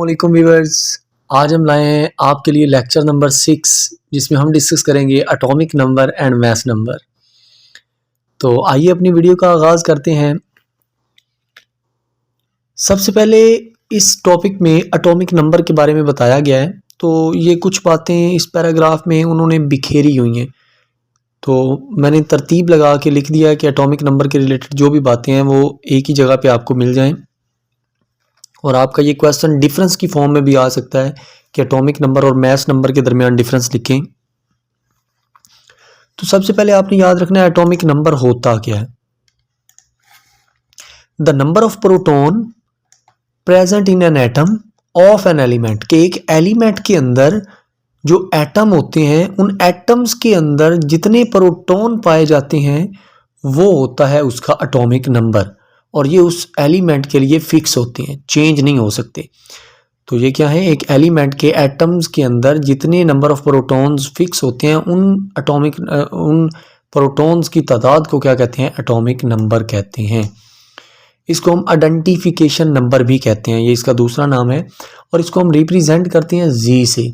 अस्सलामुअलैकुम व्यूअर्स। आज हम लाए हैं आपके लिए लेक्चर नंबर 6 जिसमें हम डिस्कस करेंगे atomic number and math number. तो आइए अपनी वीडियो का आगाज़ करते हैं। सबसे पहले इस टॉपिक में एटॉमिक नंबर के बारे में बताया गया है, तो ये कुछ बातें इस पैराग्राफ में उन्होंने बिखेरी हुई हैं, तो मैंने तरतीब लगा के लिख दिया है कि एटॉमिक नंबर के रिलेटेड जो भी बातें हैं वो एक ही जगह पे आपको मिल जाएं। और आपका ये क्वेश्चन डिफरेंस की फॉर्म में भी आ सकता है कि एटॉमिक नंबर और मैथ नंबर के दरमियान डिफरेंस लिखें। तो सबसे पहले आपने याद रखना है एटॉमिक नंबर होता क्या है। The number of proton present in an atom of an element, के एक एलिमेंट के अंदर जो एटम होते हैं उन एटम्स के अंदर जितने प्रोटॉन पाए जाते हैं वो होता है उसका एटॉमिक नंबर, और ये उस एलिमेंट के लिए फिक्स होते हैं, चेंज नहीं हो सकते। तो ये क्या है, एक एलिमेंट के एटम्स के अंदर जितने नंबर ऑफ प्रोटॉन्स फिक्स होते हैं उन प्रोटॉन्स की तादाद को क्या कहते हैं, एटॉमिक नंबर कहते हैं। इसको हम आइडेंटिफिकेशन नंबर भी कहते हैं, ये इसका दूसरा नाम है, और इसको हम रिप्रेजेंट करते हैं जी से।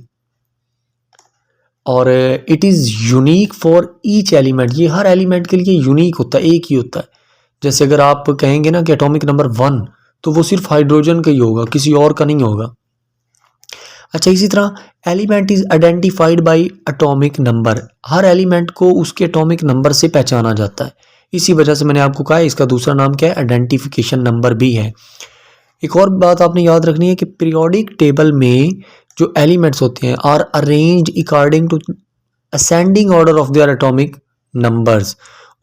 और it is unique for each element, ये हर एलिमेंट के लिए यूनिक होता है, एक ही होता है। जैसे अगर आप कहेंगे ना कि एटॉमिक नंबर 1, तो वो सिर्फ हाइड्रोजन का ही होगा, किसी और का नहीं होगा। अच्छा, इसी तरह element is identified by atomic number, her element को उसके एटॉमिक नंबर से पहचाना जाता है। इसी वजह से मैंने आपको कहा है इसका दूसरा नाम क्या है, आइडेंटिफिकेशन नंबर भी है। एक और बात आपने याद रखनी है कि पीरियोडिक टेबल में जो एलिमेंट्स होते हैं are arranged according to ascending order of their atomic numbers,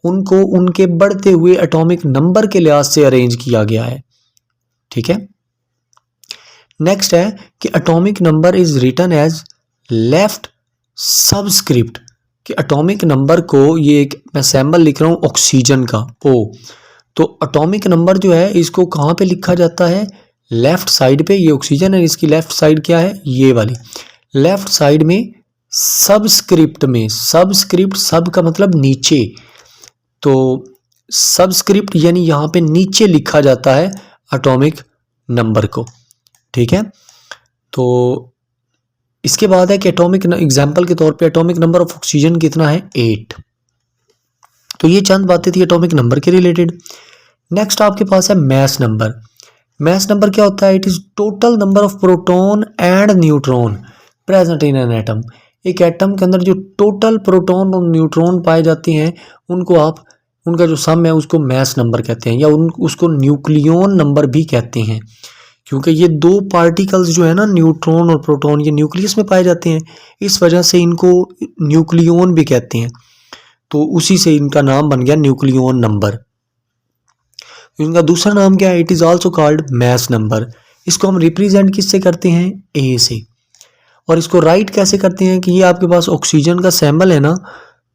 उनको उनके बढ़ते हुए एटॉमिक नंबर के लिहाज से अरेंज किया गया है। ठीक है, नेक्स्ट है कि atomic number is written as left subscript, कि एटॉमिक नंबर को, ये एक मैं सैम्बल लिख रहा हूँ ऑक्सीजन का ओ, तो एटॉमिक नंबर जो है इसको कहाँ पे लिखा जाता है, लेफ्ट साइड पे। ये ऑक्सीजन है, इसकी लेफ्ट साइड क्या है, ये वाली लेफ्ट साइड में सबस्क्रिप्ट में। सबस्क्रिप्ट, सब का मतलब नीचे, तो सबस्क्रिप्ट यानी यहाँ पे नीचे लिखा जाता है एटॉमिक नंबर को। ठीक है, तो इसके बाद है कि एटॉमिक एग्जांपल के तौर पे एटॉमिक नंबर ऑफ ऑक्सीजन कितना है, 8। तो ये चंद बातें थी एटॉमिक नंबर के रिलेटेड। नेक्स्ट आपके पास है मैस नंबर। मैस नंबर क्या होता है, it is total number of proton and neutron present in an atom, एक एटम के अंदर जो टोटल प्रोटॉन और न्यूट्रॉन पाए जाते हैं उनको आप, उनका जो सम है उसको मैस नंबर कहते हैं, या उसको न्यूक्लियन नंबर भी कहते हैं, क्योंकि ये दो पार्टिकल्स जो है ना, न्यूट्रॉन और प्रोटॉन, ये न्यूक्लियस में पाए जाते हैं, इस वजह से इनको न्यूक्लियन भी कहते हैं। तो उसी से इनका नाम बन गया न्यूक्लियन नंबर। इनका दूसरा नाम क्या है, it is also called mass number. इसको हम रिप्रेजेंट किससे करते हैं, ए से। और इसको राइट कैसे करते हैं कि ये आपके पास ऑक्सीजन का सैंबल है ना,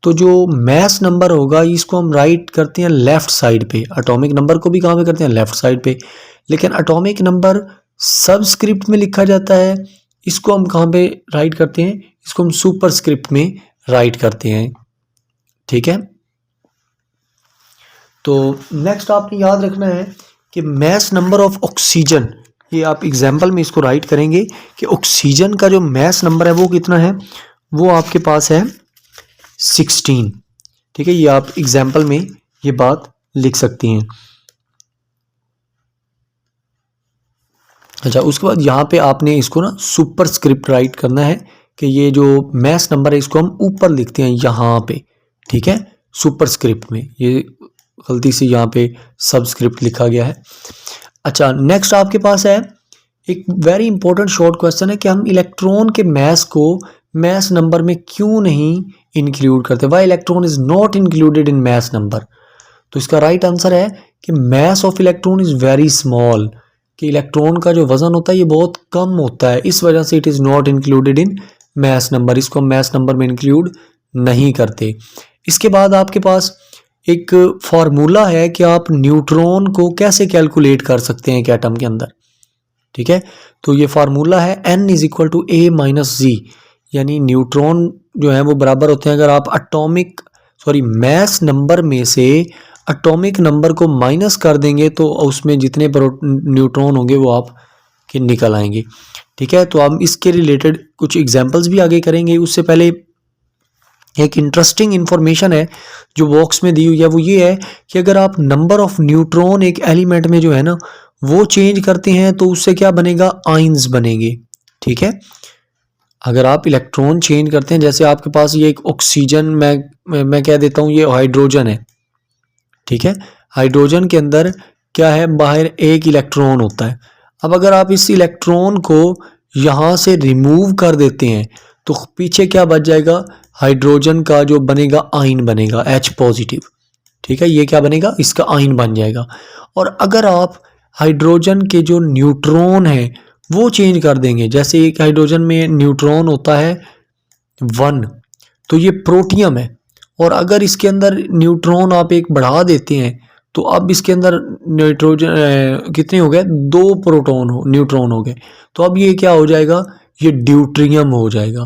तो जो मैस नंबर होगा इसको हम राइट करते हैं लेफ्ट साइड पे। एटॉमिक नंबर को भी कहाँ पे करते हैं, लेफ्ट साइड पे, लेकिन एटॉमिक नंबर सबस्क्रिप्ट में लिखा जाता है, इसको हम कहाँ पे राइट करते हैं, इसको हम सुपरस्क्रिप्ट में राइट करते हैं। ठीक है, तो नेक्स्ट आपने याद रखना है कि मैस नंबर ऑफ ऑक्सीजन, ये आप एग्जाम्पल में इसको राइट करेंगे कि ऑक्सीजन का जो मैस नंबर है वो कितना है, वो आपके पास है 16। ठीक है, ये आप एग्जाम्पल में ये बात लिख सकती हैं। अच्छा, उसके बाद यहाँ पे आपने इसको ना सुपरस्क्रिप्ट राइट करना है कि ये जो मैस नंबर है इसको हम ऊपर लिखते हैं यहाँ पे। ठीक है, सुपरस्क्रिप्ट में, ये गलती से यहाँ पे सबस्क्रिप्ट लिखा गया है। अच्छा, नेक्स्ट आपके पास है एक वेरी इंपॉर्टेंट शॉर्ट क्वेश्चन है कि हम इलेक्ट्रॉन के मैस को मैस नंबर में क्यों नहीं इंक्लूड करते, why electron is not included in mass number. तो इसका राइट आंसर है कि mass of electron is very small, कि इलेक्ट्रॉन का जो वजन होता है ये बहुत कम होता है, इस वजह से it is not included in mass number, इसको हम मैस नंबर में इंक्लूड नहीं करते। इसके बाद आपके पास एक फार्मूला है कि आप न्यूट्रॉन को कैसे कैलकुलेट कर सकते हैं एक एटम के अंदर। ठीक है, तो ये फार्मूला है n is equal to a minus G, यानी न्यूट्रॉन जो है वो बराबर होते हैं, अगर आप मैस नंबर में से एटॉमिक नंबर को माइनस कर देंगे तो उसमें जितने न्यूट्रॉन होंगे वो आपके निकल आएंगे। ठीक है, तो हम इसके रिलेटेड कुछ एग्जांपल्स भी आगे करेंगे। उससे पहले एक इंटरेस्टिंग इन्फॉर्मेशन है जो बॉक्स में दी हुई है, वो ये है कि अगर आप नंबर ऑफ न्यूट्रॉन एक एलिमेंट में जो है ना वो चेंज करते हैं तो उससे क्या बनेगा, आइंस बनेंगे। ठीक है, अगर आप इलेक्ट्रॉन चेंज करते हैं, जैसे आपके पास ये एक ऑक्सीजन, मैं कह देता हूँ ये हाइड्रोजन है। ठीक है, हाइड्रोजन के अंदर क्या है, बाहर एक इलेक्ट्रॉन होता है। अब अगर आप इस इलेक्ट्रॉन को यहाँ से रिमूव कर देते हैं तो पीछे क्या बच जाएगा, हाइड्रोजन का जो बनेगा आयन बनेगा H पॉजिटिव। ठीक है, ये क्या बनेगा, इसका आयन बन जाएगा। और अगर आप हाइड्रोजन के जो न्यूट्रॉन है वो चेंज कर देंगे, जैसे एक हाइड्रोजन में न्यूट्रॉन होता है 1, तो ये प्रोटियम है, और अगर इसके अंदर न्यूट्रॉन आप एक बढ़ा देते हैं तो अब इसके अंदर नाइट्रोजन कितने हो गए, 2 प्रोटॉन हो न्यूट्रॉन हो गए, तो अब ये क्या हो जाएगा, ये ड्यूट्रियम हो जाएगा।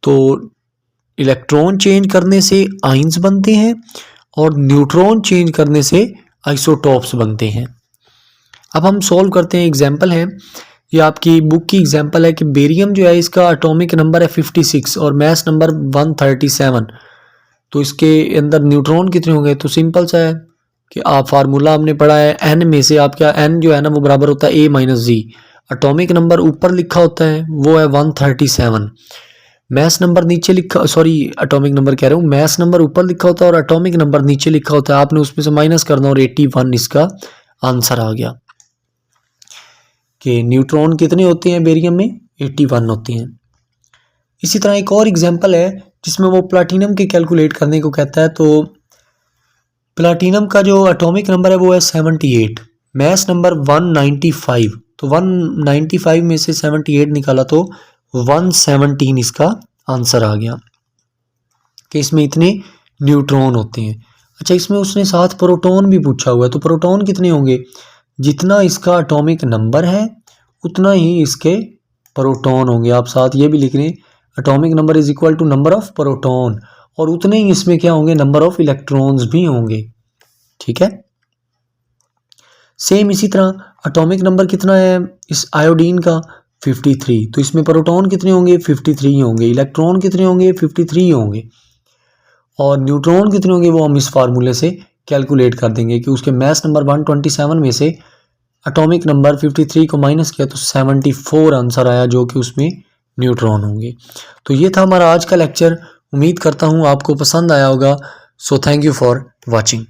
तो इलेक्ट्रॉन चेंज करने से आइंस बनते हैं और न्यूट्रॉन चेंज करने से आइसोटॉप्स बनते हैं। अब हम सॉल्व करते हैं, एग्जाम्पल है, ये आपकी बुक की एग्जाम्पल है कि बेरियम जो है इसका एटॉमिक नंबर है 56 और मैस नंबर 137, तो इसके अंदर न्यूट्रॉन कितने होंगे, तो सिंपल सा है कि आप फार्मूला हमने पढ़ा है एन में से, आप क्या एन जो है ना वो बराबर होता है ए माइनस जी। एटॉमिक नंबर ऊपर लिखा होता है वो है 137, मैस नंबर नीचे लिखा, सॉरी एटॉमिक नंबर कह रहा हूँ, मैस नंबर ऊपर लिखा होता है और एटॉमिक नंबर नीचे लिखा होता है, आपने उसमें से माइनस करना और 81 इसका आंसर आ गया कि न्यूट्रॉन कितने होते हैं बेरियम में, 81 होते हैं। इसी तरह एक और एग्जांपल है जिसमें वो प्लाटिनम के कैलकुलेट करने को कहता है। तो प्लाटिनम का जो एटॉमिक नंबर है वो है 78, मैस नंबर 195, तो 195 में से 78 निकाला तो 117 इसका आंसर आ गया कि इसमें इतने न्यूट्रॉन होते हैं। अच्छा, इसमें उसने साथ प्रोटॉन भी पूछा हुआ है, तो प्रोटॉन कितने होंगे, जितना इसका एटॉमिक नंबर है उतना ही इसके प्रोटॉन होंगे। आप साथ ये भी लिख रहे हैं atomic number is equal to number of proton, और उतने ही इसमें क्या होंगे, नंबर ऑफ इलेक्ट्रॉन्स भी होंगे। ठीक है, सेम इसी तरह एटॉमिक नंबर कितना है इस आयोडीन का, 53, तो इसमें प्रोटॉन कितने होंगे, 53 होंगे, इलेक्ट्रॉन कितने होंगे, 53 होंगे, और न्यूट्रॉन कितने होंगे वो हम इस फार्मूले से कैलकुलेट कर देंगे कि उसके मैस नंबर 127 में से एटॉमिक नंबर 53 को माइनस किया तो 74 आंसर आया, जो कि उसमें न्यूट्रॉन होंगे। तो ये था हमारा आज का लेक्चर, उम्मीद करता हूँ आपको पसंद आया होगा। So thank you for watching.